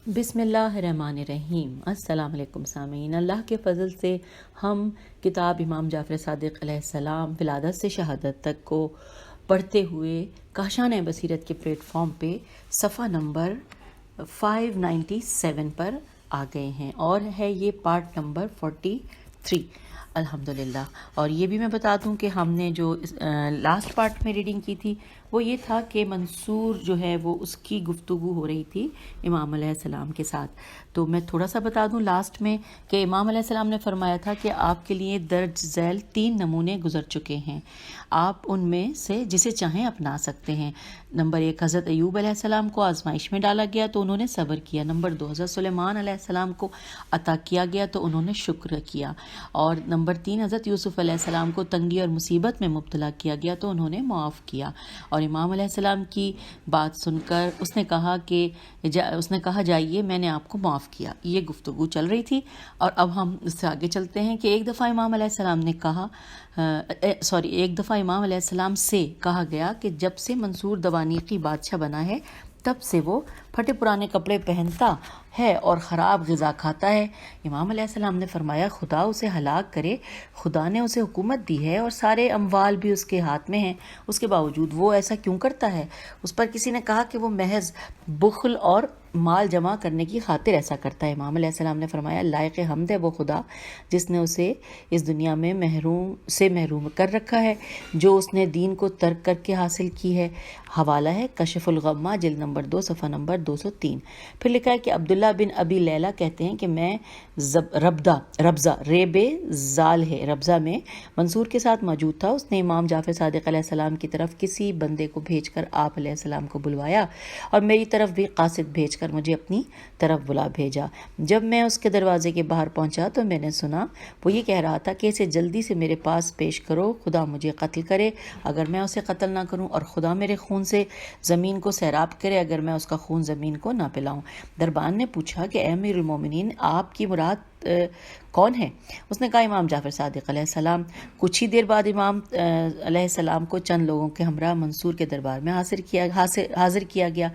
بسم اللہ الرحمن الرحیم۔ السلام علیکم سامعین، اللہ کے فضل سے ہم کتاب امام جعفر صادق علیہ السلام ولادت سے شہادت تک کو پڑھتے ہوئے کاشان بصیرت کے پلیٹ فارم پہ صفحہ نمبر 597 پر آ گئے ہیں، اور ہے یہ پارٹ نمبر 43 الحمدللہ۔ اور یہ بھی میں بتا دوں کہ ہم نے جو لاسٹ پارٹ میں ریڈنگ کی تھی وہ یہ تھا کہ منصور جو ہے وہ اس کی گفتگو ہو رہی تھی امام علیہ السلام کے ساتھ۔ تو میں تھوڑا سا بتا دوں لاسٹ میں کہ امام علیہ السلام نے فرمایا تھا کہ آپ کے لیے درج ذیل 3 نمونے گزر چکے ہیں، آپ ان میں سے جسے چاہیں اپنا سکتے ہیں۔ نمبر 1، حضرت ایوب علیہ السلام کو آزمائش میں ڈالا گیا تو انہوں نے صبر کیا۔ نمبر 2، حضرت سلیمان علیہ السلام کو عطا کیا گیا تو انہوں نے شکر کیا۔ اور نمبر 3، حضرت یوسف علیہ السلام کو تنگی اور مصیبت میں مبتلا کیا گیا تو انہوں نے معاف کیا۔ اور امام علیہ السلام کی بات سن کر اس نے کہا جائیے میں نے آپ کو معاف کیا۔ یہ گفتگو چل رہی تھی، اور اب ہم اس سے آگے چلتے ہیں کہ ایک دفعہ امام علیہ السلام سے کہا گیا کہ جب سے منصور دوانیقی بادشاہ بنا ہے تب سے وہ پھٹے پرانے کپڑے پہنتا ہے اور خراب غذا کھاتا ہے۔ امام علیہ السلام نے فرمایا خدا اسے ہلاک کرے، خدا نے اسے حکومت دی ہے اور سارے اموال بھی اس کے ہاتھ میں ہیں، اس کے باوجود وہ ایسا کیوں کرتا ہے؟ اس پر کسی نے کہا کہ وہ محض بخل اور مال جمع کرنے کی خاطر ایسا کرتا ہے۔ امام علیہ السلام نے فرمایا لائق حمد ہے وہ خدا جس نے اسے اس دنیا میں محروم کر رکھا ہے، جو اس نے دین کو ترک کر کے حاصل کی ہے۔ حوالہ ہے کشف الغمہ، جلد نمبر 2، صفحہ نمبر 203۔ پھر لکھا ہے کہ عبداللہ بن ابی لیلہ کہتے ہیں کہ میں ربضہ ریبے زال ہے ربضہ میں منصور کے ساتھ موجود تھا۔ اس نے امام جعفر صادق علیہ السلام کی طرف کسی بندے کو بھیج کر آپ علیہ السلام کو بلوایا، اور میری طرف بھی قاصد بھیج کر مجھے اپنی طرف بلا بھیجا۔ جب میں اس کے دروازے کے باہر پہنچا تو میں نے سنا وہ یہ کہہ رہا تھا کہ اسے جلدی سے میرے پاس پیش کرو، خدا مجھے قتل کرے اگر میں اسے قتل نہ کروں، اور خدا میرے خون سے زمین کو سیراب کرے اگر میں اس کا خون زمین کو نہ پلاؤں۔ دربان نے پوچھا کہ اے امیر المومنین، آپ کی مراد کون ہے؟ اس نے کہا امام جعفر صادق علیہ السلام۔ کچھ ہی دیر بعد امام علیہ السلام کو چند لوگوں کے ہمراہ منصور کے دربار میں حاضر کیا گیا۔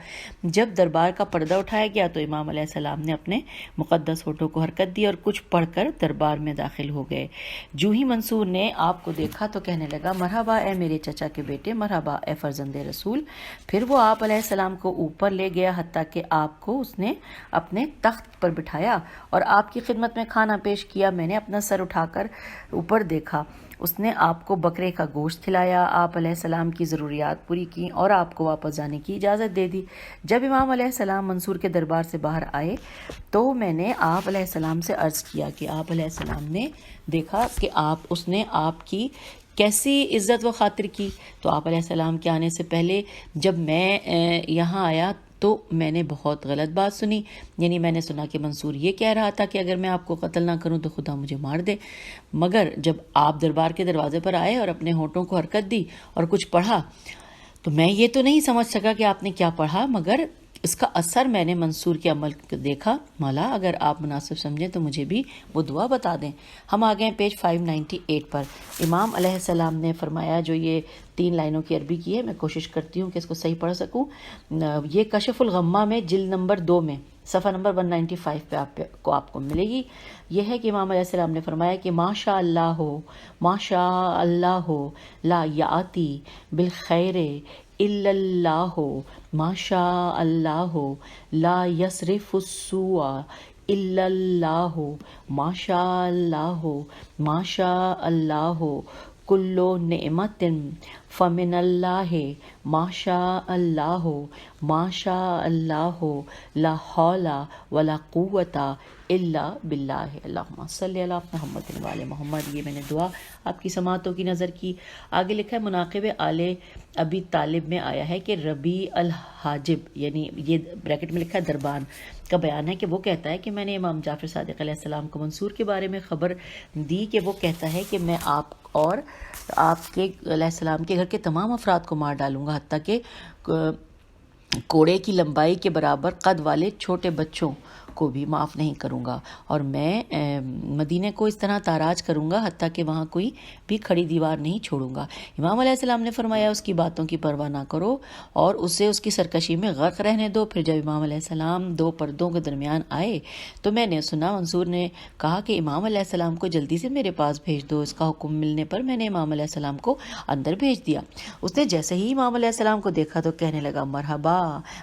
جب دربار کا پردہ اٹھایا گیا تو امام علیہ السلام نے اپنے مقدس ہونٹوں کو حرکت دی اور کچھ پڑھ کر دربار میں داخل ہو گئے۔ جو ہی منصور نے آپ کو دیکھا تو کہنے لگا مرحبا اے میرے چچا کے بیٹے، مرحبا اے فرزند رسول۔ پھر وہ آپ علیہ السلام کو اوپر لے گیا حتیٰ کہ آپ کو اس نے اپنے تخت پر بٹھایا اور آپ کی خدمت میں کھانا پیش کیا۔ میں نے اپنا سر اٹھا کر اوپر دیکھا، اس نے آپ کو بکرے کا گوشت کھلایا، آپ علیہ السلام کی ضروریات پوری کی اور آپ کو واپس جانے کی اجازت دے دی۔ جب امام علیہ السلام منصور کے دربار سے باہر آئے تو میں نے آپ علیہ السلام سے عرض کیا کہ آپ علیہ السلام نے دیکھا کہ اس نے آپ کی کیسی عزت و خاطر کی۔ تو آپ علیہ السلام کے آنے سے پہلے جب میں یہاں آیا تو میں نے بہت غلط بات سنی، یعنی میں نے سنا کہ منصور یہ کہہ رہا تھا کہ اگر میں آپ کو قتل نہ کروں تو خدا مجھے مار دے، مگر جب آپ دربار کے دروازے پر آئے اور اپنے ہونٹوں کو حرکت دی اور کچھ پڑھا تو میں یہ تو نہیں سمجھ سکا کہ آپ نے کیا پڑھا، مگر اس کا اثر میں نے منصور کے عمل کو دیکھا۔ مولا اگر آپ مناسب سمجھیں تو مجھے بھی وہ دعا بتا دیں۔ ہم آ گئے پیج 598 پر۔ امام علیہ السلام نے فرمایا، جو یہ 3 لائنوں کی عربی کی ہے، میں کوشش کرتی ہوں کہ اس کو صحیح پڑھ سکوں۔ یہ کشف الغمہ میں جلد نمبر 2 میں صفحہ نمبر 195 پہ آپ کو ملے گی۔ یہ ہے کہ امام علیہ السلام نے فرمایا کہ ماشاء اللہ ہو لا یاتی بالخیر الا اللہ، ماشاء اللہ لا یصرف السوء الا اللہ، ماشاء اللہ کل نعمت فمن اللہ، ماشاء اللہ لا حول ولا قوت الا باللہ، اللہم صلی علی محمد وعلی محمد۔ یہ میں نے دعا آپ کی سماعتوں کی نظر کی۔ آگے لکھا ہے مناقب آل ابی طالب میں آیا ہے کہ ربیع الحاجب، یعنی یہ بریکٹ میں لکھا ہے دربان کا بیان ہے کہ وہ کہتا ہے کہ میں نے امام جعفر صادق علیہ السلام کو منصور کے بارے میں خبر دی کہ وہ کہتا ہے کہ میں آپ اور آپ کے علیہ السلام کے گھر کے تمام افراد کو مار ڈالوں گا، حتیٰ کہ کوڑے کی لمبائی کے برابر قد والے چھوٹے بچوں کو بھی معاف نہیں کروں گا، اور میں مدینے کو اس طرح تاراج کروں گا حتیٰ کہ وہاں کوئی بھی کھڑی دیوار نہیں چھوڑوں گا۔ امام علیہ السلام نے فرمایا اس کی باتوں کی پرواہ نہ کرو اور اسے اس کی سرکشی میں غرق رہنے دو۔ پھر جب امام علیہ السلام دو پردوں کے درمیان آئے تو میں نے سنا منصور نے کہا کہ امام علیہ السلام کو جلدی سے میرے پاس بھیج دو۔ اس کا حکم ملنے پر میں نے امام علیہ السلام کو اندر بھیج دیا۔ اس نے جیسے ہی امام علیہ السلام کو دیکھا تو کہنے لگا مرحبا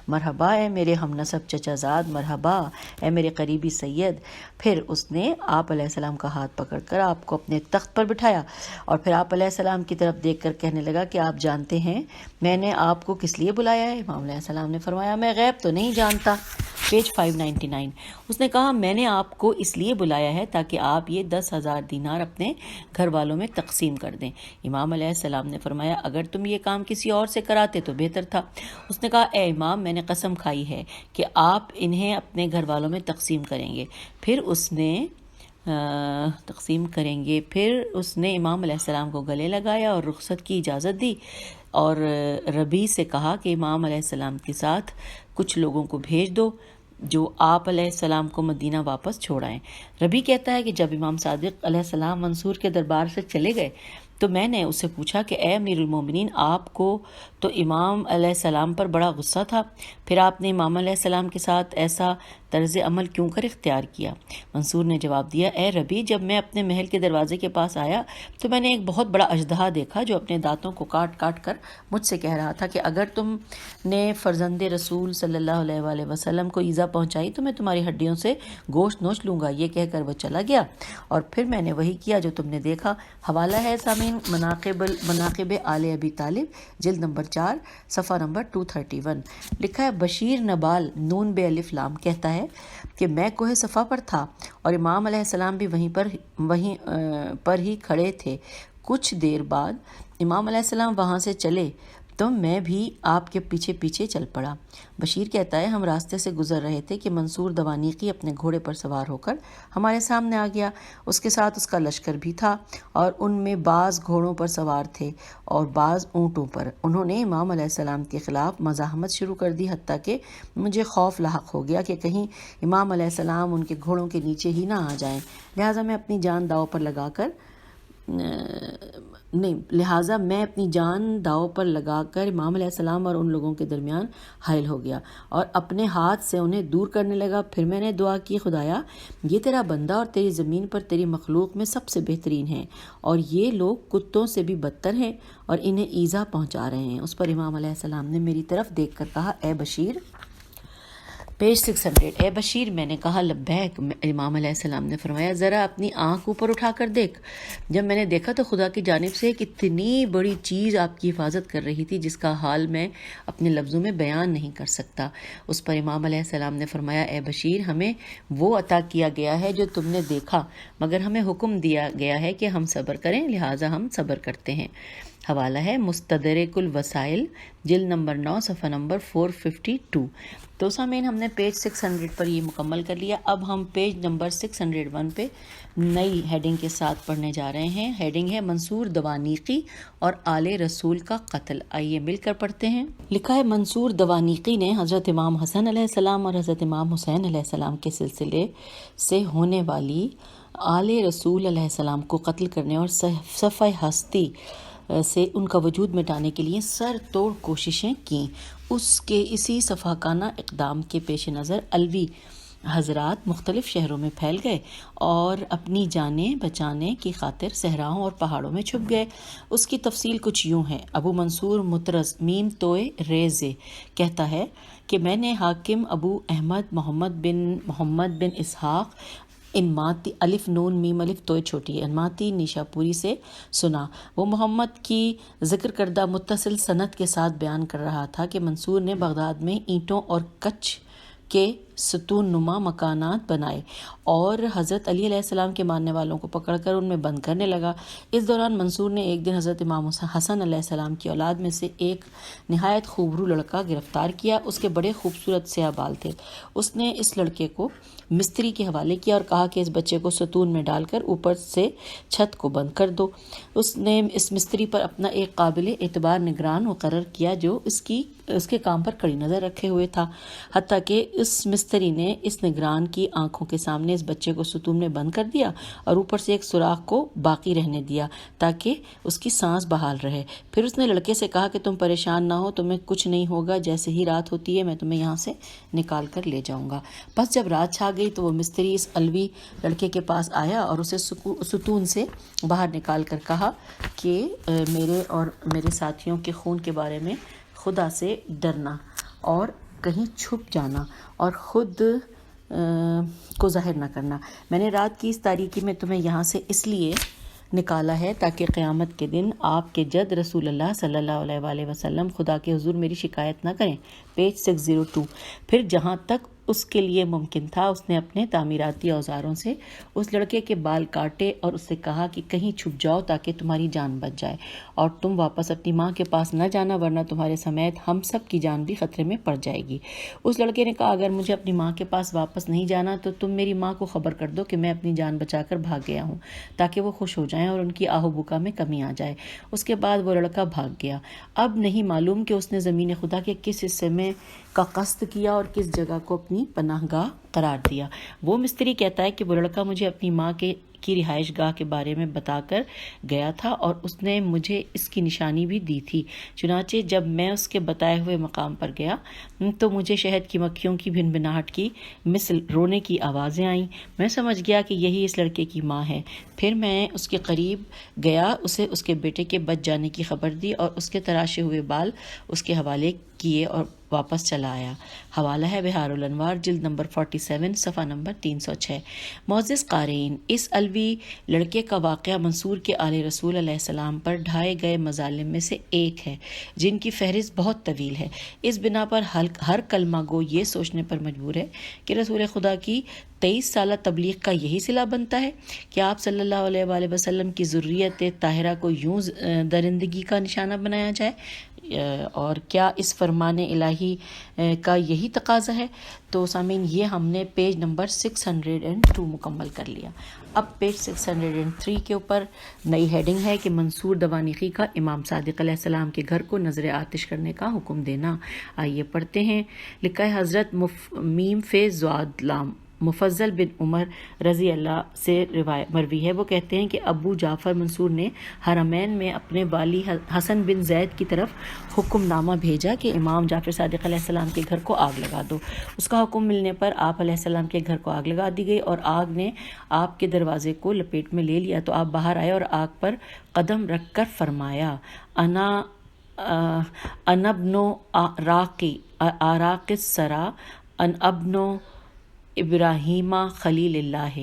مرحبا اے میرے ہم نسب چچا زاد، مرحبا اے میرے قریبی سید۔ پھر اس نے آپ علیہ السلام کا ہاتھ پکڑ کر آپ کو اپنے تخت پر بٹھایا اور پھر آپ علیہ السلام کی طرف دیکھ کر کہنے لگا کہ آپ جانتے ہیں میں نے آپ کو کس لیے بلایا ہے؟ امام علیہ السلام نے فرمایا میں غیب تو نہیں جانتا۔ پیج 599۔ اس نے کہا میں نے آپ کو اس لیے بلایا ہے تاکہ آپ یہ 10,000 دینار اپنے گھر والوں میں تقسیم کر دیں۔ امام علیہ السلام نے فرمایا اگر تم یہ کام کسی اور سے کراتے تو بہتر تھا۔ اس نے کہا اے امام میں نے قسم کھائی ہے کہ آپ انہیں اپنے گھر والوں میں تقسیم کریں گے۔ پھر اس نے امام علیہ السلام کو گلے لگایا اور رخصت کی اجازت دی اور ربی سے کہا کہ امام علیہ السلام کے ساتھ کچھ لوگوں کو بھیج دو جو آپ علیہ السلام کو مدینہ واپس چھوڑائیں۔ ربی کہتا ہے کہ جب امام صادق علیہ السلام منصور کے دربار سے چلے گئے تو میں نے اس سے پوچھا کہ اے امیر المومنین آپ کو تو امام علیہ السلام پر بڑا غصہ تھا، پھر آپ نے امام علیہ السلام کے ساتھ ایسا طرز عمل کیوں کر اختیار کیا؟ منصور نے جواب دیا اے ربی جب میں اپنے محل کے دروازے کے پاس آیا تو میں نے ایک بہت بڑا اژدہا دیکھا جو اپنے دانتوں کو کاٹ کاٹ کر مجھ سے کہہ رہا تھا کہ اگر تم نے فرزند رسول صلی اللہ علیہ وآلہ وسلم کو ایذا پہنچائی تو میں تمہاری ہڈیوں سے گوشت نوچ لوں گا۔ یہ کہہ کر وہ چلا گیا اور پھر میں نے وہی کیا جو تم نے دیکھا۔ حوالہ ہے سامعین مناقب آل ابی طالب جلد نمبر 4 صفحہ نمبر 231۔ لکھا ہے بشیر نبال نون بے الف لام کہتا ہے کہ میں کوہ صفا پر تھا اور امام علیہ السلام بھی وہیں پر ہی کھڑے تھے۔ کچھ دیر بعد امام علیہ السلام وہاں سے چلے تو میں بھی آپ کے پیچھے پیچھے چل پڑا۔ بشیر کہتا ہے ہم راستے سے گزر رہے تھے کہ منصور دوانیقی اپنے گھوڑے پر سوار ہو کر ہمارے سامنے آ گیا، اس کے ساتھ اس کا لشکر بھی تھا اور ان میں بعض گھوڑوں پر سوار تھے اور بعض اونٹوں پر۔ انہوں نے امام علیہ السلام کے خلاف مزاحمت شروع کر دی حتیٰ کہ مجھے خوف لاحق ہو گیا کہ کہیں امام علیہ السلام ان کے گھوڑوں کے نیچے ہی نہ آ جائیں، لہٰذا میں اپنی جان داؤ پر لگا کر امام علیہ السلام اور ان لوگوں کے درمیان حائل ہو گیا اور اپنے ہاتھ سے انہیں دور کرنے لگا۔ پھر میں نے دعا کی خدایا یہ تیرا بندہ اور تیری زمین پر تیری مخلوق میں سب سے بہترین ہیں اور یہ لوگ کتوں سے بھی بدتر ہیں اور انہیں ایذا پہنچا رہے ہیں۔ اس پر امام علیہ السلام نے میری طرف دیکھ کر کہا اے بشیر، پیج 600، اے بشیر۔ میں نے کہا لبیک۔ امام علیہ السلام نے فرمایا ذرا اپنی آنکھ اوپر اٹھا کر دیکھ۔ جب میں نے دیکھا تو خدا کی جانب سے ایک اتنی بڑی چیز آپ کی حفاظت کر رہی تھی جس کا حال میں اپنے لفظوں میں بیان نہیں کر سکتا۔ اس پر امام علیہ السلام نے فرمایا اے بشیر ہمیں وہ عطا کیا گیا ہے جو تم نے دیکھا، مگر ہمیں حکم دیا گیا ہے کہ ہم صبر کریں، لہٰذا ہم صبر کرتے ہیں۔ حوالہ ہے مستدرک الوسائل جلد نمبر 9 صفحہ نمبر 452۔ تو سامعین ہم نے پیج 600 پر یہ مکمل کر لیا۔ اب ہم پیج نمبر 601 پہ نئی ہیڈنگ کے ساتھ پڑھنے جا رہے ہیں۔ ہیڈنگ ہے منصور دوانیقی اور آل رسول کا قتل۔ آئیے مل کر پڑھتے ہیں۔ لکھا ہے منصور دوانیقی نے حضرت امام حسن علیہ السلام اور حضرت امام حسین علیہ السلام کے سلسلے سے ہونے والی آل رسول علیہ السلام کو قتل کرنے اور صفحہ ہستی سے ان کا وجود مٹانے کے لیے سر توڑ کوششیں کیں۔ اس کے اسی صفحانہ اقدام کے پیش نظر علوی حضرات مختلف شہروں میں پھیل گئے اور اپنی جانیں بچانے کی خاطر صحراؤں اور پہاڑوں میں چھپ گئے۔ اس کی تفصیل کچھ یوں ہے۔ ابو منصور مطرز میم توئے ریزے کہتا ہے کہ میں نے حاکم ابو احمد محمد بن اسحاق انماتی الف نون میم الف توئے چھوٹی انماتی نیشا پوری سے سنا۔ وہ محمد کی ذکر کردہ متصل سند کے ساتھ بیان کر رہا تھا کہ منصور نے بغداد میں اینٹوں اور کچ کے ستون نما مکانات بنائے اور حضرت علی علیہ السلام کے ماننے والوں کو پکڑ کر ان میں بند کرنے لگا۔ اس دوران منصور نے ایک دن حضرت امام حسن علیہ السلام کی اولاد میں سے ایک نہایت خوبرو لڑکا گرفتار کیا۔ اس کے بڑے خوبصورت سیاہ بال تھے۔ اس نے اس لڑکے کو مستری کے حوالے کیا اور کہا کہ اس بچے کو ستون میں ڈال کر اوپر سے چھت کو بند کر دو۔ اس نے اس مستری پر اپنا ایک قابل اعتبار نگران مقرر کیا جو اس کے کام پر کڑی نظر رکھے ہوئے تھا، حتیٰ کہ اس مستری نے اس نگران کی آنکھوں کے سامنے اس بچے کو ستون میں بند کر دیا اور اوپر سے ایک سوراخ کو باقی رہنے دیا تاکہ اس کی سانس بحال رہے۔ پھر اس نے لڑکے سے کہا کہ تم پریشان نہ ہو، تمہیں کچھ نہیں ہوگا، جیسے ہی رات ہوتی ہے میں تمہیں یہاں سے نکال کر لے جاؤں گا۔ بس جب رات چھا گئی تو وہ مستری اس الوی لڑکے کے پاس آیا اور اسے ستون سے باہر نکال کر کہا کہ میرے اور میرے ساتھیوں کے خون کے بارے میں خدا سے ڈرنا اور کہیں چھپ جانا اور خود کو ظاہر نہ کرنا۔ میں نے رات کی اس تاریکی میں تمہیں یہاں سے اس لیے نکالا ہے تاکہ قیامت کے دن آپ کے جد رسول اللہ صلی اللہ علیہ وآلہ وسلم خدا کے حضور میری شکایت نہ کریں۔ پیج 602۔ پھر جہاں تک اس کے لیے ممکن تھا اس نے اپنے تعمیراتی اوزاروں سے اس لڑکے کے بال کاٹے اور اس سے کہا کہ کہیں چھپ جاؤ تاکہ تمہاری جان بچ جائے اور تم واپس اپنی ماں کے پاس نہ جانا، ورنہ تمہارے سمیت ہم سب کی جان بھی خطرے میں پڑ جائے گی۔ اس لڑکے نے کہا اگر مجھے اپنی ماں کے پاس واپس نہیں جانا تو تم میری ماں کو خبر کر دو کہ میں اپنی جان بچا کر بھاگ گیا ہوں، تاکہ وہ خوش ہو جائیں اور ان کی آہو بکا میں کمی آ جائے۔ اس کے بعد وہ لڑکا بھاگ گیا۔ اب نہیں معلوم کہ اس نے زمین خدا کے کس حصے میں کا قصد کیا اور کس جگہ کو اپنی پناہ گاہ قرار دیا۔ وہ مستری کہتا ہے کہ وہ لڑکا مجھے اپنی ماں کی رہائش گاہ کے بارے میں بتا کر گیا تھا اور اس نے مجھے اس کی نشانی بھی دی تھی۔ چنانچہ جب میں اس کے بتائے ہوئے مقام پر گیا تو مجھے شہد کی مکھیوں کی بھنبھناہٹ کی مثل رونے کی آوازیں آئیں۔ میں سمجھ گیا کہ یہی اس لڑکے کی ماں ہے۔ پھر میں اس کے قریب گیا، اسے اس کے بیٹے کے بچ جانے کی خبر دی اور اس کے تراشے ہوئے بال اس کے حوالے کیے اور واپس چلا آیا۔ حوالہ ہے بہار الانوار، جلد نمبر 47، صفحہ نمبر 306۔ معزز قارئین، اس الوی لڑکے کا واقعہ منصور کے آل رسول علیہ السلام پر ڈھائے گئے مظالم میں سے ایک ہے جن کی فہرست بہت طویل ہے۔ اس بنا پر ہر کلمہ گو یہ سوچنے پر مجبور ہے کہ رسول خدا کی 23 سالہ تبلیغ کا یہی صلہ بنتا ہے کہ آپ صلی اللہ علیہ وآلہ وسلم کی ذریت طاہرہ کو یوں درندگی کا نشانہ بنایا جائے، اور کیا اس فرمان الہی کا یہی تقاضا ہے؟ تو سامعین یہ ہم نے پیج نمبر 602 مکمل کر لیا۔ اب پیج 603 کے اوپر نئی ہیڈنگ ہے کہ منصور دوانیخی کا امام صادق علیہ السلام کے گھر کو نظر آتش کرنے کا حکم دینا۔ آئیے پڑھتے ہیں۔ لکھا ہے حضرت میم فیض زواد لام مفضل بن عمر رضی اللہ سے مروی ہے، وہ کہتے ہیں کہ ابو جعفر منصور نے حرمین میں اپنے والی حسن بن زید کی طرف حکم نامہ بھیجا کہ امام جعفر صادق علیہ السلام کے گھر کو آگ لگا دو۔ اس کا حکم ملنے پر آپ علیہ السلام کے گھر کو آگ لگا دی گئی اور آگ نے آپ کے دروازے کو لپیٹ میں لے لیا تو آپ باہر آئے اور آگ پر قدم رکھ کر فرمایا انا ابن آراق السرا ان ابن ابراہیم خلیل اللہ۔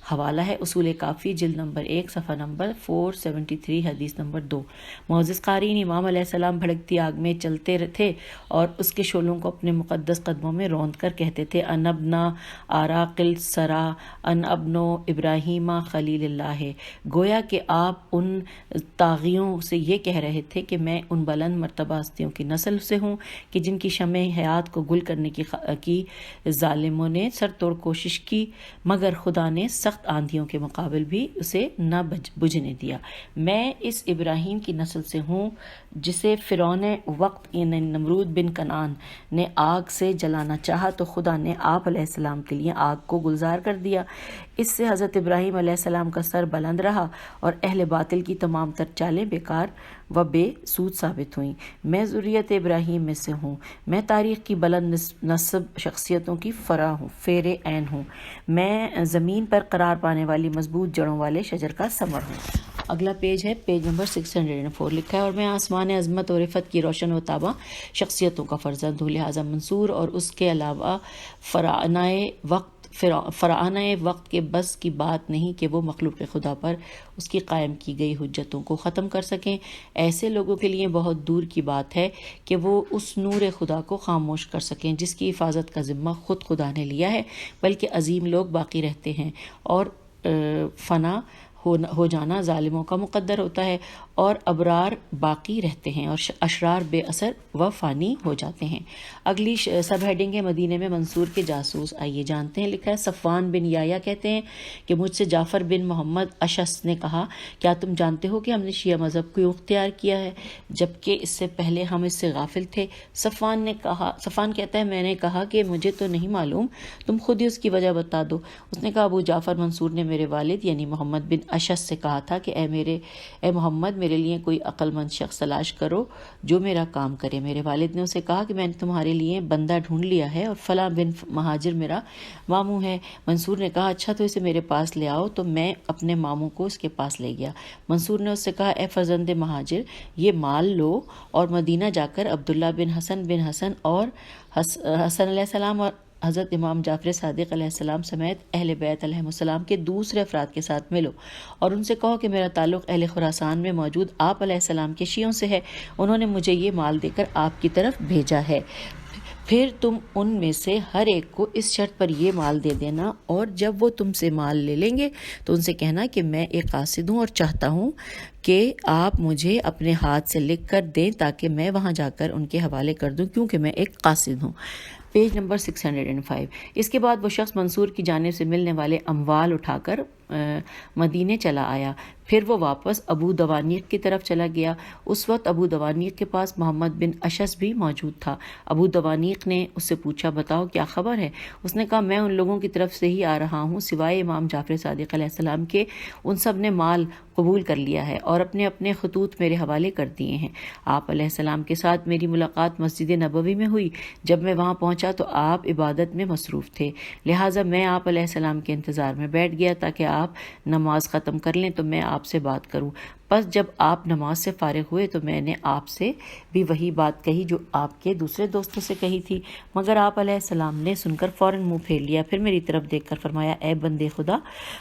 حوالہ ہے اصول کافی، جلد نمبر 1، صفحہ نمبر 473، حدیث نمبر 2۔ معزز قارئین، امام علیہ السلام بھڑکتی آگ میں چلتے تھے اور اس کے شعلوں کو اپنے مقدس قدموں میں روند کر کہتے تھے ان ابن آراق السرا ان ابن ابراہیم خلیل اللہ۔ گویا کہ آپ ان طاغیوں سے یہ کہہ رہے تھے کہ میں ان بلند مرتبہ ہستیوں کی نسل سے ہوں کہ جن کی شمع حیات کو گل کرنے کی ظالموں نے سر توڑ کوشش کی، مگر خدا نے سخت آندھیوں کے مقابل بھی اسے نہ بجھنے دیا۔ میں اس ابراہیم کی نسل سے ہوں جسے فرعون وقت یعنی نمرود بن کنعان نے آگ سے جلانا چاہا تو خدا نے آپ علیہ السلام کے لیے آگ کو گلزار کر دیا۔ اس سے حضرت ابراہیم علیہ السلام کا سر بلند رہا اور اہل باطل کی تمام تر چالیں بیکار و بے سود ثابت ہوئیں۔ میں ذریت ابراہیم میں سے ہوں، میں تاریخ کی بلند نسب شخصیتوں کی فیر عین ہوں، میں زمین پر قرار پانے والی مضبوط جڑوں والے شجر کا ثمر ہوں۔ اگلا پیج ہے پیج نمبر 604، لکھا ہے اور میں آسمان عظمت اور عفت کی روشن و تاباں شخصیتوں کا فرزند ہوں، لہٰذا منصور اور اس کے علاوہ فراعنۂ وقت کے بس کی بات نہیں کہ وہ مخلوق خدا پر اس کی قائم کی گئی حجتوں کو ختم کر سکیں۔ ایسے لوگوں کے لیے بہت دور کی بات ہے کہ وہ اس نور خدا کو خاموش کر سکیں جس کی حفاظت کا ذمہ خود خدا نے لیا ہے، بلکہ عظیم لوگ باقی رہتے ہیں اور فنا ہو جانا ظالموں کا مقدر ہوتا ہے اور ابرار باقی رہتے ہیں اور اشرار بے اثر و فانی ہو جاتے ہیں۔ اگلی سب ہیڈنگ ہے مدینے میں منصور کے جاسوس۔ آئیے جانتے ہیں۔ لکھا ہے صفوان بن یحییٰ کہتے ہیں کہ مجھ سے جعفر بن محمد اشس نے کہا کیا تم جانتے ہو کہ ہم نے شیعہ مذہب کو اختیار کیا ہے جبکہ اس سے پہلے ہم اس سے غافل تھے؟ صفوان کہتا ہے میں نے کہا کہ مجھے تو نہیں معلوم، تم خود ہی اس کی وجہ بتا دو۔ اس نے کہا ابو جعفر منصور نے میرے والد یعنی محمد بن اشس سے کہا تھا کہ اے محمد میرے لیے کوئی عقل مند شخص تلاش کرو جو میرا کام کرے۔ میرے والد نے اسے کہا کہ میں نے تمہارے لیے بندہ ڈھونڈ لیا ہے اور فلاں بن مہاجر میرا ماموں ہے۔ منصور نے کہا اچھا تو اسے میرے پاس لے آؤ، تو میں اپنے ماموں کو اس کے پاس لے گیا۔ منصور نے اس سے کہا اے فرزند مہاجر یہ مال لو اور مدینہ جا کر عبداللہ بن حسن اور حسن علیہ السلام اور حضرت امام جعفر صادق علیہ السلام سمیت اہل بیت علیہ السلام کے دوسرے افراد کے ساتھ ملو اور ان سے کہو کہ میرا تعلق اہل خراسان میں موجود آپ علیہ السلام کے شیعوں سے ہے، انہوں نے مجھے یہ مال دے کر آپ کی طرف بھیجا ہے۔ پھر تم ان میں سے ہر ایک کو اس شرط پر یہ مال دے دینا اور جب وہ تم سے مال لے لیں گے تو ان سے کہنا کہ میں ایک قاصد ہوں اور چاہتا ہوں کہ آپ مجھے اپنے ہاتھ سے لکھ کر دیں تاکہ میں وہاں جا کر ان کے حوالے کر دوں کیونکہ میں ایک قاصد ہوں۔ Page number 605۔ اس کے بعد وہ شخص منصور کی جانب سے ملنے والے اموال اٹھا کر مدینے چلا آیا۔ پھر وہ واپس ابو دوانیق کی طرف چلا گیا۔ اس وقت ابو دوانیق کے پاس محمد بن اشس بھی موجود تھا۔ ابو دوانیق نے اس سے پوچھا بتاؤ کیا خبر ہے؟ اس نے کہا میں ان لوگوں کی طرف سے ہی آ رہا ہوں سوائے امام جعفر صادق علیہ السلام کے، ان سب نے مال قبول کر لیا ہے اور اپنے اپنے خطوط میرے حوالے کر دیے ہیں۔ آپ علیہ السلام کے ساتھ میری ملاقات مسجد نبوی میں ہوئی۔ جب میں وہاں پہنچا تو آپ عبادت میں مصروف تھے، لہٰذا میں آپ علیہ السلام کے انتظار میں بیٹھ گیا تاکہ آپ نماز ختم کر لیں تو میں آپ سے بات کروں۔ پس جب آپ نماز سے فارغ ہوئے تو میں نے آپ سے بھی وہی بات کہی جو آپ کے دوسرے دوستوں سے کہی تھی، مگر آپ علیہ السلام نے سن کر فوراً منہ پھیر لیا۔ پھر میری طرف دیکھ کر فرمایا اے بندے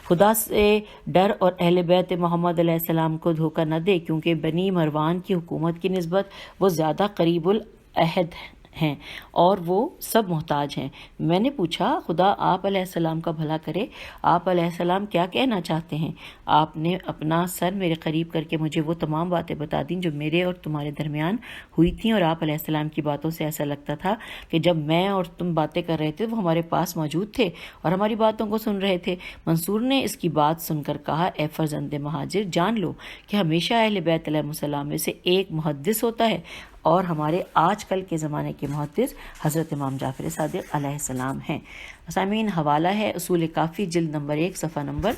خدا سے ڈر اور اہل بیت محمد علیہ السلام کو دھوکہ نہ دے، کیونکہ بنی مروان کی حکومت کی نسبت وہ زیادہ قریب العہد ہیں اور وہ سب محتاج ہیں۔ میں نے پوچھا خدا آپ علیہ السلام کا بھلا کرے، آپ علیہ السلام کیا کہنا چاہتے ہیں؟ آپ نے اپنا سر میرے قریب کر کے مجھے وہ تمام باتیں بتا دیں جو میرے اور تمہارے درمیان ہوئی تھیں، اور آپ علیہ السلام کی باتوں سے ایسا لگتا تھا کہ جب میں اور تم باتیں کر رہے تھے وہ ہمارے پاس موجود تھے اور ہماری باتوں کو سن رہے تھے۔ منصور نے اس کی بات سن کر کہا اے فرزند مہاجر جان لو کہ ہمیشہ اہل بیت علیہ السلام میں سے ایک محدث ہوتا ہے اور ہمارے آج کل کے زمانے کے محدث حضرت امام جعفر صادق علیہ السلام ہیں۔ سامعین حوالہ ہے اصول کافی جلد نمبر 1 صفحہ نمبر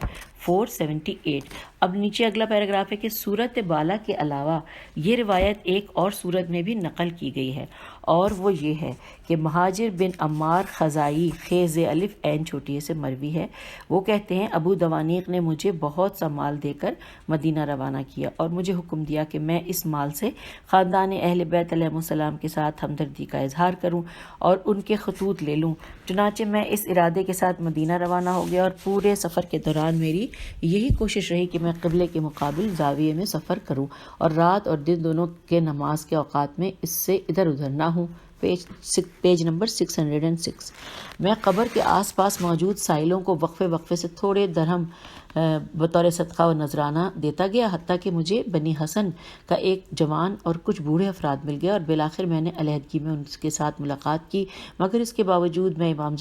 478۔ اب نیچے اگلا پیراگراف ہے کہ سورت بالا کے علاوہ یہ روایت ایک اور سورت میں بھی نقل کی گئی ہے اور وہ یہ ہے کہ مہاجر بن عمار خزائی خیز الف عین چھوٹی سے مروی ہے، وہ کہتے ہیں ابو دوانیق نے مجھے بہت سا مال دے کر مدینہ روانہ کیا اور مجھے حکم دیا کہ میں اس مال سے خاندان اہل بیت علیہ السلام کے ساتھ ہمدردی کا اظہار کروں اور ان کے خطوط لے لوں۔ چنانچہ میں اس ارادے کے ساتھ مدینہ روانہ ہو گیا اور پورے سفر کے دوران میری یہی کوشش رہی کہ میں قبلے کے مقابل زاویے میں سفر کروں اور رات اور دن دونوں کے نماز کے اوقات میں اس سے ادھر ادھر نہ ہوں۔ Page number 606۔ میں قبر کے آس پاس موجود سائلوں کو وقفے سے تھوڑے درہم بطور صدقہ و نذرانہ دیتا گیا، حتیٰ کہ مجھے بنی حسن کا ایک جوان اور کچھ بوڑھے افراد مل گئے اور بالآخر میں نے علیحدگی میں ان کے ساتھ ملاقات کی، مگر اس کے باوجود میں امام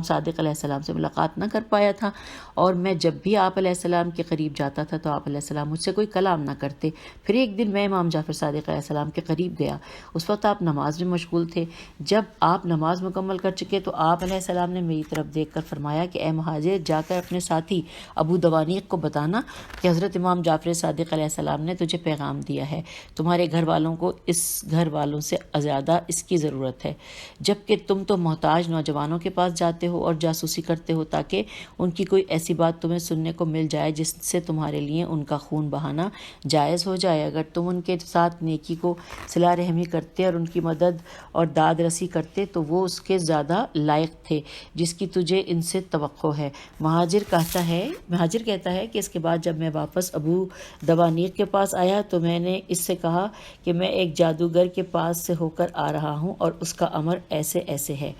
صادق علیہ السلام سے ملاقات نہ کر پایا تھا، اور میں جب بھی آپ علیہ السلام کے قریب جاتا تھا تو آپ علیہ السلام مجھ سے کوئی کلام نہ کرتے۔ پھر ایک دن میں امام جعفر صادق علیہ السلام کے قریب گیا، اس وقت آپ نماز میں مشغول تھے۔ جب آپ نماز مکمل کر چکے تو آپ علیہ السلام نے میری طرف دیکھ کر فرمایا کہ اے مہاجر جا کر اپنے ساتھی ابو دوانیق کو بتانا کہ حضرت امام جعفر صادق علیہ السلام نے تجھے پیغام دیا ہے، تمہارے گھر والوں کو اس گھر والوں سے زیادہ اس کی ضرورت ہے، جبکہ تم تو محتاج نوجوانوں کے پاس جاتے ہو اور جاسوسی کرتے ہو تاکہ ان کی کوئی ایسی بات تمہیں سننے کو مل جائے جس سے تمہارے لیے ان کا خون بہانا جائز ہو جائے۔ اگر تم ان کے ساتھ نیکی کو صلہ رحمی کرتے اور ان کی مدد اور داد رسی کرتے تو وہ اس کے زیادہ لائق تھے جس کی تجھے ان سے توقع ہے۔ مہاجر کہتا ہے کہ اس کے بعد جب میں واپس ابو دوانیق کے پاس آیا تو میں نے اس سے کہا کہ میں ایک جادوگر کے پاس سے ہو کر آ رہا ہوں اور اس کا امر ایسے ایسے ہے۔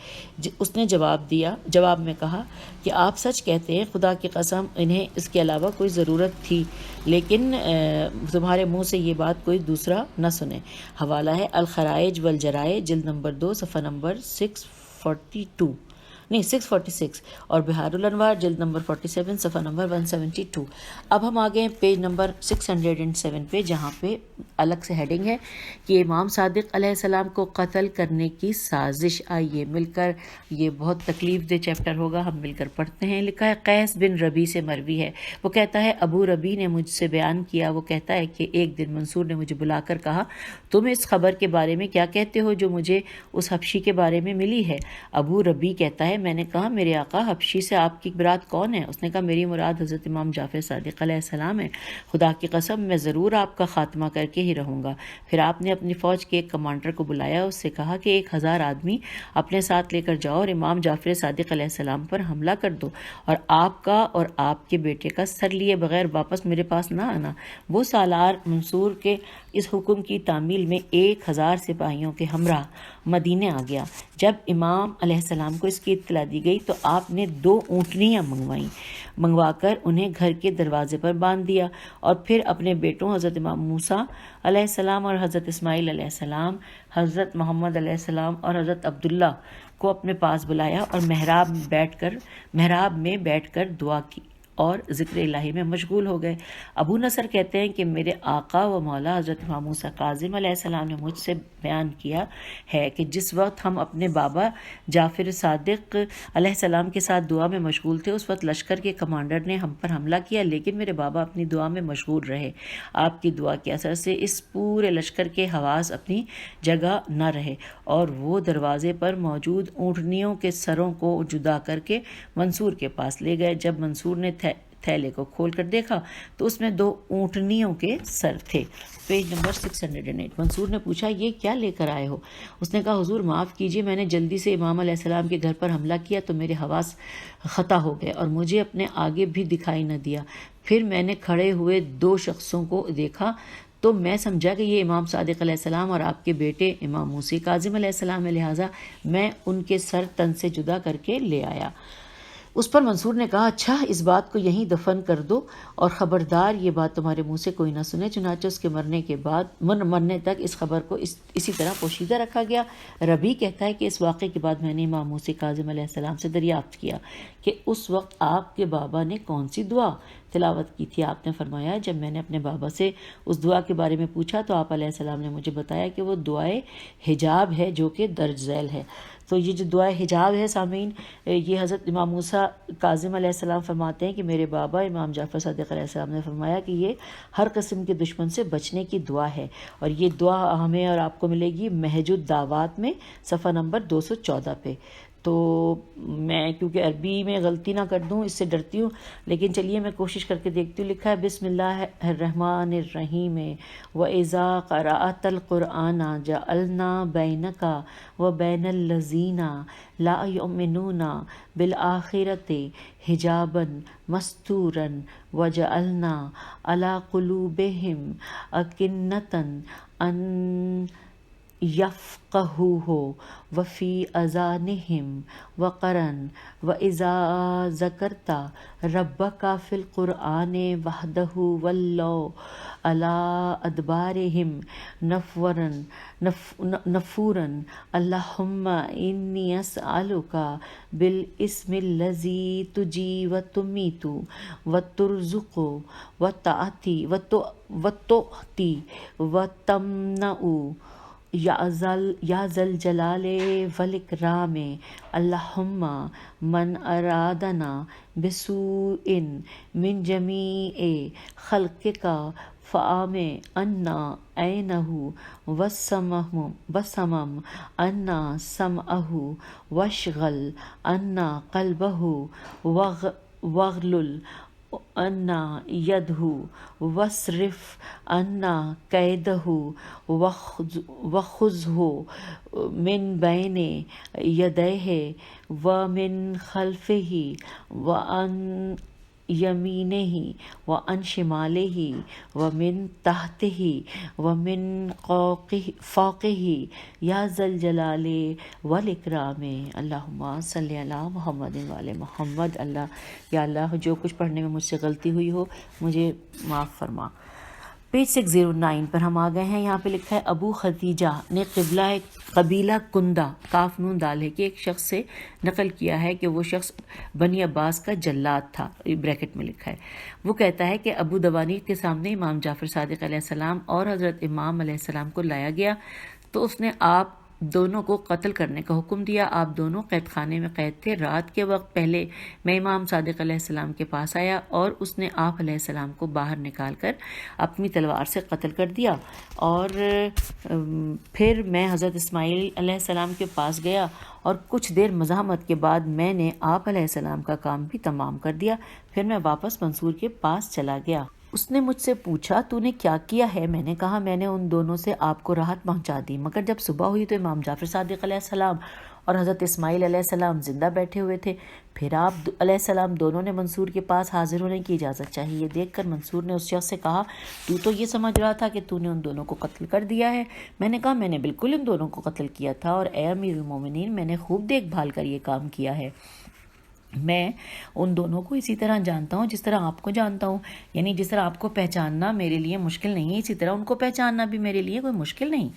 اس نے جواب میں کہا کہ آپ سچ کہتے ہیں، خدا کی قسم انہیں اس کے علاوہ کوئی ضرورت تھی، لیکن تمہارے منہ سے یہ بات کوئی دوسرا نہ سنے۔ حوالہ ہے الخرائج والجرائع، جلد نمبر 2، صفحہ نمبر 646 اور بحار الانوار، جلد نمبر 47، صفحہ نمبر 172۔ اب ہم آگئے ہیں پیج نمبر 607 پہ، جہاں پہ الگ سے ہیڈنگ ہے کہ امام صادق علیہ السلام کو قتل کرنے کی سازش۔ آئیے مل کر، یہ بہت تکلیف دہ چیپٹر ہوگا، ہم مل کر پڑھتے ہیں۔ لکھا ہے قیس بن ربی سے مروی ہے، وہ کہتا ہے ابو ربی نے مجھ سے بیان کیا، وہ کہتا ہے کہ ایک دن منصور نے مجھے بلا کر کہا تم اس خبر کے بارے میں کیا کہتے ہو جو مجھے اس حبشی کے بارے میں ملی ہے؟ ابو ربی کہتا ہے میں نے کہا میرے آقا حبشی سے آپ کی مراد کون ہے؟ اس نے کہا میری مراد حضرت امام جعفر صادق علیہ السلام ہے، خدا کی قسم میں ضرور آپ کا خاتمہ کر کے ہی رہوں گا۔ پھر آپ نے اپنی فوج کے ایک کمانڈر کو بلایا، اس سے کہا کہ 1000 آدمی اپنے ساتھ لے کر جاؤ اور امام جعفر صادق علیہ السلام پر حملہ کر دو اور آپ کا اور آپ کے بیٹے کا سر لیے بغیر واپس میرے پاس نہ آنا۔ وہ سالار منصور کے اس حکم کی تعمیل میں 1000 سپاہیوں کے ہمراہ مدینے آ گیا۔ جب امام علیہ السلام کو اس کی اطلاع دی گئی تو آپ نے 2 اونٹنیاں منگوا کر انہیں گھر کے دروازے پر باندھ دیا اور پھر اپنے بیٹوں حضرت امام موسیٰ علیہ السلام اور حضرت اسماعیل علیہ السلام، حضرت محمد علیہ السلام اور حضرت عبداللہ کو اپنے پاس بلایا اور محراب میں بیٹھ کر دعا کی اور ذکر الہی میں مشغول ہو گئے۔ ابو نصر کہتے ہیں کہ میرے آقا و مولا حضرت امام موسیٰ کاظم علیہ السلام نے مجھ سے بیان کیا ہے کہ جس وقت ہم اپنے بابا جعفر صادق علیہ السلام کے ساتھ دعا میں مشغول تھے اس وقت لشکر کے کمانڈر نے ہم پر حملہ کیا، لیکن میرے بابا اپنی دعا میں مشغول رہے۔ آپ کی دعا کے اثر سے اس پورے لشکر کے حواس اپنی جگہ نہ رہے اور وہ دروازے پر موجود اونٹنیوں کے سروں کو جدا کر کے منصور کے پاس لے گئے۔ جب منصور نے تھیلے کو کھول کر دیکھا تو اس میں 2 اونٹنیوں کے سر تھے۔ Page number 608۔ منصور نے پوچھا یہ کیا لے کر آئے ہو؟ اس نے کہا حضور معاف کیجیے، میں نے جلدی سے امام علیہ السلام کے گھر پر حملہ کیا تو میرے حواس خطا ہو گئے اور مجھے اپنے آگے بھی دکھائی نہ دیا۔ پھر میں نے کھڑے ہوئے 2 شخصوں کو دیکھا تو میں سمجھا کہ یہ امام صادق علیہ السلام اور آپ کے بیٹے امام موسیٰ کاظم علیہ السلام ہے، لہٰذا میں ان کے سر تن سے جدا کر کے لے آیا۔ اس پر منصور نے کہا اچھا اس بات کو یہیں دفن کر دو اور خبردار یہ بات تمہارے منہ سے کوئی نہ سنے۔ چنانچہ اس کے مرنے تک اس خبر کو اسی طرح پوشیدہ رکھا گیا۔ ربی کہتا ہے کہ اس واقعے کے بعد میں نے امام موسیٰ کاظم علیہ السلام سے دریافت کیا کہ اس وقت آپ کے بابا نے کون سی دعا تلاوت کی تھی؟ آپ نے فرمایا جب میں نے اپنے بابا سے اس دعا کے بارے میں پوچھا تو آپ علیہ السلام نے مجھے بتایا کہ وہ دعائے حجاب ہے جو کہ درج ذیل ہے۔ تو یہ جو دعائے حجاب ہے سامعین، یہ حضرت امام موسیٰ کاظم علیہ السلام فرماتے ہیں کہ میرے بابا امام جعفر صادق علیہ السلام نے فرمایا کہ یہ ہر قسم کے دشمن سے بچنے کی دعا ہے اور یہ دعا ہمیں اور آپ کو ملے گی محج الدعوات میں صفحہ نمبر 214 پہ۔ تو میں کیونکہ عربی میں غلطی نہ کر دوں اس سے ڈرتی ہوں، لیکن چلیے میں کوشش کر کے دیکھتی ہوں۔ لکھا ہے بسم اللہ الرحمن الرحیم وَإِذَا قَرَأْتَ الْقُرْآنَ جَعَلْنَا بَيْنَكَ وَبَيْنَ الَّذِينَ لَا يُؤْمِنُونَ بِالْآخِرَةِ حِجَابًا مَسْتُورًا وَجَعَلْنَا عَلَىٰ قُلُوبِهِمْ أَكِنَّةً أَن يَفْقَهُوهُ وَفِي آذَانِهِمْ وَقْرًا وَإِذَا ذَكَرْتَ رَبَّكَ فِي الْقُرْآنِ وَحْدَهُ وَلَّوْا عَلَىٰ أَدْبَارِهِمْ نُفُورًا اللهم إني أسألك بالاسم الذي تجيب وتميت وترزق وتعطي وتمنع یا ذا الجلال والاکرام اللہم من ارادنا بسوء من جمیع خلقک فعام عنا عینہ وسمم عنا سمعہ واشغل عنا قلبہ واغلل عنا یدہ واصرف عنا کیدہ وخذہ من بین یدیہ ومن خلفہ وعن یمینہ وعن شمالہ ومن تحتہ ومن فوقہ یا ذا الجلال والاکرام۔ اللہم صلی علی محمد وعلی محمد۔ اللہ یا اللہ جو کچھ پڑھنے میں مجھ سے غلطی ہوئی ہو مجھے معاف فرما۔ پیج 609 پر ہم آ گئے ہیں۔ یہاں پہ لکھا ہے ابو خدیجہ نے قبیلہ کندہ کاف نون دال ہے کہ ایک شخص سے نقل کیا ہے کہ وہ شخص بنی عباس کا جلاد تھا، بریکٹ میں لکھا ہے۔ وہ کہتا ہے کہ ابو دوانیق کے سامنے امام جعفر صادق علیہ السلام اور حضرت امام علیہ السلام کو لایا گیا تو اس نے آپ دونوں کو قتل کرنے کا حکم دیا۔ آپ دونوں قید خانے میں قید تھے۔ رات کے وقت پہلے میں امام صادق علیہ السلام کے پاس آیا اور اس نے آپ علیہ السلام کو باہر نکال کر اپنی تلوار سے قتل کر دیا، اور پھر میں حضرت اسماعیل علیہ السلام کے پاس گیا اور کچھ دیر مزاحمت کے بعد میں نے آپ علیہ السلام کا کام بھی تمام کر دیا۔ پھر میں واپس منصور کے پاس چلا گیا۔ اس نے مجھ سے پوچھا تو نے کیا کیا ہے؟ میں نے کہا میں نے ان دونوں سے آپ کو راحت پہنچا دی، مگر جب صبح ہوئی تو امام جعفر صادق علیہ السلام اور حضرت اسماعیل علیہ السلام زندہ بیٹھے ہوئے تھے۔ پھر آپ علیہ السلام دونوں نے منصور کے پاس حاضر ہونے کی اجازت چاہی۔ یہ دیکھ کر منصور نے اس شخص سے کہا تو یہ سمجھ رہا تھا کہ تو نے ان دونوں کو قتل کر دیا ہے؟ میں نے کہا میں نے بالکل ان دونوں کو قتل کیا تھا، اور اے امیر المومنین میں نے خوب دیکھ بھال کر یہ کام کیا ہے۔ میں ان دونوں کو اسی طرح جانتا ہوں جس طرح آپ کو جانتا ہوں، یعنی جس طرح آپ کو پہچاننا میرے لیے مشکل نہیں ہے اسی طرح ان کو پہچاننا بھی میرے لیے کوئی مشکل نہیں۔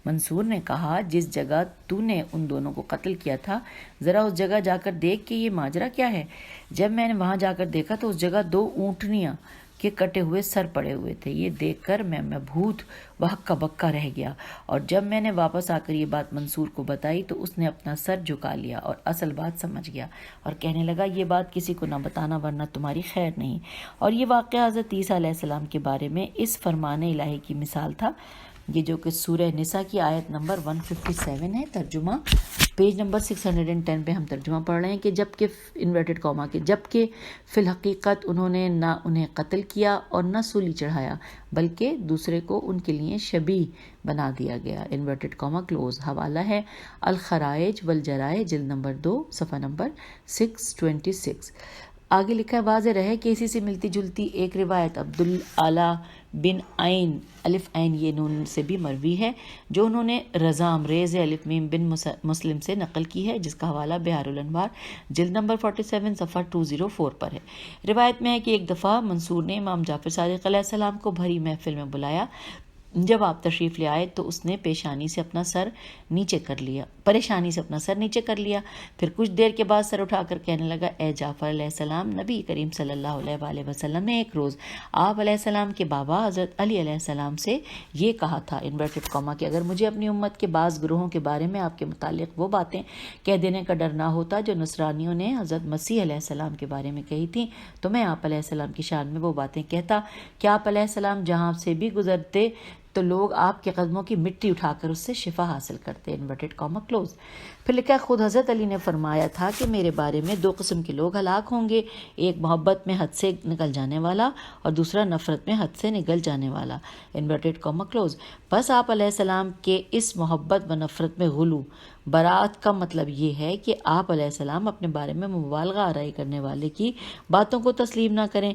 منصور نے کہا جس جگہ تو نے ان دونوں کو قتل کیا تھا ذرا اس جگہ جا کر دیکھ کہ یہ ماجرا کیا ہے۔ جب میں نے وہاں جا کر دیکھا تو اس جگہ 2 اونٹنیاں کے کٹے ہوئے سر پڑے ہوئے تھے۔ یہ دیکھ کر میں مبہوت و ہکا بکا رہ گیا، اور جب میں نے واپس آ کر یہ بات منصور کو بتائی تو اس نے اپنا سر جھکا لیا اور اصل بات سمجھ گیا اور کہنے لگا یہ بات کسی کو نہ بتانا ورنہ تمہاری خیر نہیں۔ اور یہ واقعہ حضرت عیسیٰ علیہ السلام کے بارے میں اس فرمان الہی کی مثال تھا، یہ جو کہ سورہ نساء کی آیت نمبر 157 ہے۔ ترجمہ پیج نمبر 610 پہ ہم ترجمہ پڑھ رہے ہیں کہ جبکہ فی الحقیقت انہوں نے نہ انہیں قتل کیا اور نہ سولی چڑھایا، بلکہ دوسرے کو ان کے لیے شبیہ بنا دیا گیا۔ حوالہ ہے الخرائج والجرائع جلد نمبر 2 صفحہ نمبر 626۔ آگے لکھا ہے واضح رہے کہ اسی سے ملتی جلتی ایک روایت عبدالعلا بن عین الف عین یہ نون سے بھی مروی ہے، جو انہوں نے رضا امریز الف میم بن مسلم سے نقل کی ہے، جس کا حوالہ بحار الانوار جلد نمبر 47 صفحہ 204 پر ہے۔ روایت میں ہے کہ ایک دفعہ منصور نے امام جعفر صادق علیہ السلام کو بھری محفل میں بلایا۔ جب آپ تشریف لے آئے تو اس نے پریشانی سے اپنا سر نیچے کر لیا، پھر کچھ دیر کے بعد سر اٹھا کر کہنے لگا اے جعفر علیہ السلام، نبی کریم صلی اللہ علیہ وآلہ وسلم نے ایک روز آپ علیہ السلام کے بابا حضرت علی علیہ السلام سے یہ کہا تھا کہ اگر مجھے اپنی امت کے بعض گروہوں کے بارے میں آپ کے متعلق وہ باتیں کہہ دینے کا ڈر نہ ہوتا جو نصرانیوں نے حضرت مسیح علیہ السلام کے بارے میں کہی تھیں، تو میں آپ علیہ السلام کی شان میں وہ باتیں کہتا کہ آپ علیہ السلام جہاں سے بھی گزرتے تو لوگ آپ کے قدموں کی مٹی اٹھا کر اس سے شفا حاصل کرتے۔ پھر لکھا خود حضرت علی نے فرمایا تھا کہ میرے بارے میں 2 قسم کے لوگ ہلاک ہوں گے، ایک محبت میں حد سے نکل جانے والا اور دوسرا نفرت میں حد سے نکل جانے والا۔ بس آپ علیہ السلام کے اس محبت و نفرت میں غلو برات کا مطلب یہ ہے کہ آپ علیہ السلام اپنے بارے میں مبالغہ آرائی کرنے والے کی باتوں کو تسلیم نہ کریں،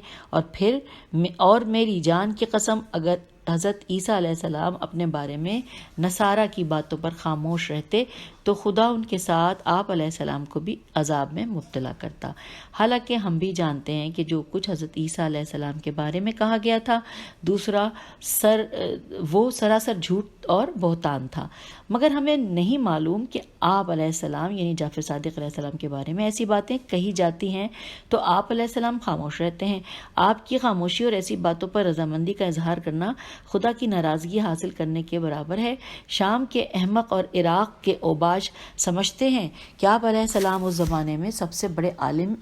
اور میری جان کی قسم اگر حضرت عیسیٰ علیہ السلام اپنے بارے میں نصارہ کی باتوں پر خاموش رہتے تو خدا ان کے ساتھ آپ علیہ السلام کو بھی عذاب میں مبتلا کرتا۔ حالانکہ ہم بھی جانتے ہیں کہ جو کچھ حضرت عیسیٰ علیہ السلام کے بارے میں کہا گیا تھا وہ سراسر جھوٹ اور بہتان تھا، مگر ہمیں نہیں معلوم کہ آپ علیہ السلام یعنی جعفر صادق علیہ السلام کے بارے میں ایسی باتیں کہی جاتی ہیں تو آپ علیہ السلام خاموش رہتے ہیں۔ آپ کی خاموشی اور ایسی باتوں پر رضامندی کا اظہار کرنا خدا کی ناراضگی حاصل کرنے کے برابر ہے۔ شام کے احمق اور عراق کے اوباش سمجھتے ہیں کہ آپ علیہ السلام اس زمانے میں سب سے بڑے عالم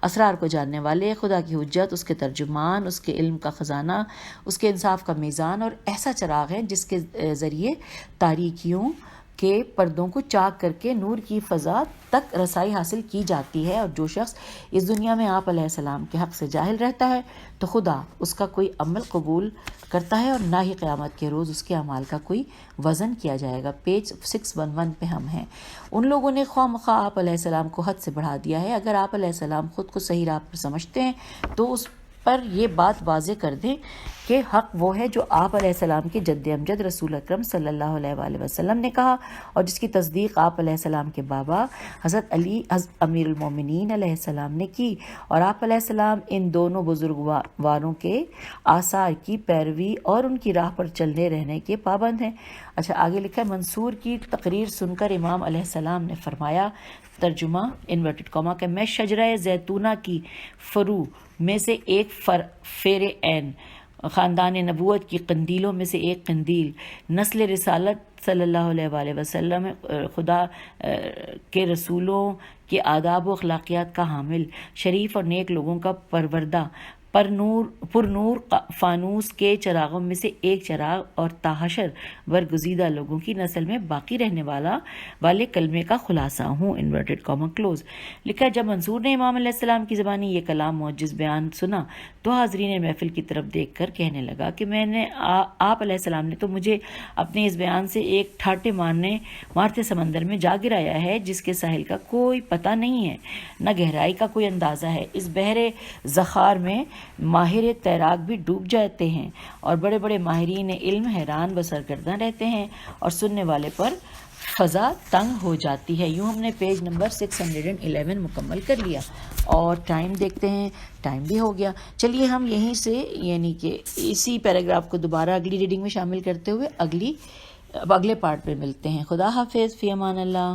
اسرار کو جاننے والے، خدا کی حجت، اس کے ترجمان، اس کے علم کا خزانہ، اس کے انصاف کا میزان اور ایسا چراغ ہے جس کے ذریعے تاریکیوں کے پردوں کو چاک کر کے نور کی فضا تک رسائی حاصل کی جاتی ہے، اور جو شخص اس دنیا میں آپ علیہ السلام کے حق سے جاہل رہتا ہے تو خدا اس کا کوئی عمل قبول کرتا ہے، اور نہ ہی قیامت کے روز اس کے اعمال کا کوئی وزن کیا جائے گا۔ پیج 611 پہ ہم ہیں۔ ان لوگوں نے خواہ مخواہ آپ علیہ السلام کو حد سے بڑھا دیا ہے۔ اگر آپ علیہ السلام خود کو صحیح راہ پر سمجھتے ہیں تو اس پر یہ بات واضح کر دیں کہ حق وہ ہے جو آپ علیہ السلام کے جد امجد رسول اکرم صلی اللہ علیہ وآلہ وسلم نے کہا، اور جس کی تصدیق آپ علیہ السلام کے بابا حضرت علی امیر المومنین علیہ السلام نے کی، اور آپ علیہ السلام ان دونوں بزرگواروں کے آثار کی پیروی اور ان کی راہ پر چلنے رہنے کے پابند ہیں۔ اچھا، آگے لکھا ہے منصور کی تقریر سن کر امام علیہ السلام نے فرمایا، ترجمہ انورٹڈ کاما کہ میں شجرہ زیتونہ کی فرو میں سے ایک فیر عین، خاندان نبوت کی قندیلوں میں سے ایک قندیل، نسل رسالت صلی اللہ علیہ وآلہ وسلم، خدا کے رسولوں کے آداب و اخلاقیات کا حامل، شریف اور نیک لوگوں کا پروردہ، پر نور فانوس کے چراغوں میں سے ایک چراغ، اور تاحشر برگزیدہ لوگوں کی نسل میں باقی رہنے والے کلمے کا خلاصہ ہوں، انورٹڈ کاما کلوز۔ لکھا جب منصور نے امام علیہ السلام کی زبانی یہ کلام معجز بیان سنا تو حاضرین محفل کی طرف دیکھ کر کہنے لگا کہ آپ علیہ السلام نے تو مجھے اپنے اس بیان سے ایک ٹھاٹے مارتے سمندر میں جا گرایا ہے جس کے ساحل کا کوئی پتہ نہیں ہے، نہ گہرائی کا کوئی اندازہ ہے۔ اس بحر زخار میں ماہر تیراک بھی ڈوب جاتے ہیں، اور بڑے بڑے ماہرین علم حیران و سرگرداں رہتے ہیں، اور سننے والے پر فضا تنگ ہو جاتی ہے۔ یوں ہم نے پیج نمبر 611 مکمل کر لیا، اور ٹائم دیکھتے ہیں، ٹائم بھی ہو گیا۔ چلیے ہم یہیں سے یعنی کہ اسی پیراگراف کو دوبارہ اگلی ریڈنگ میں شامل کرتے ہوئے اگلے پارٹ پہ ملتے ہیں۔ خدا حافظ، فی امان اللہ۔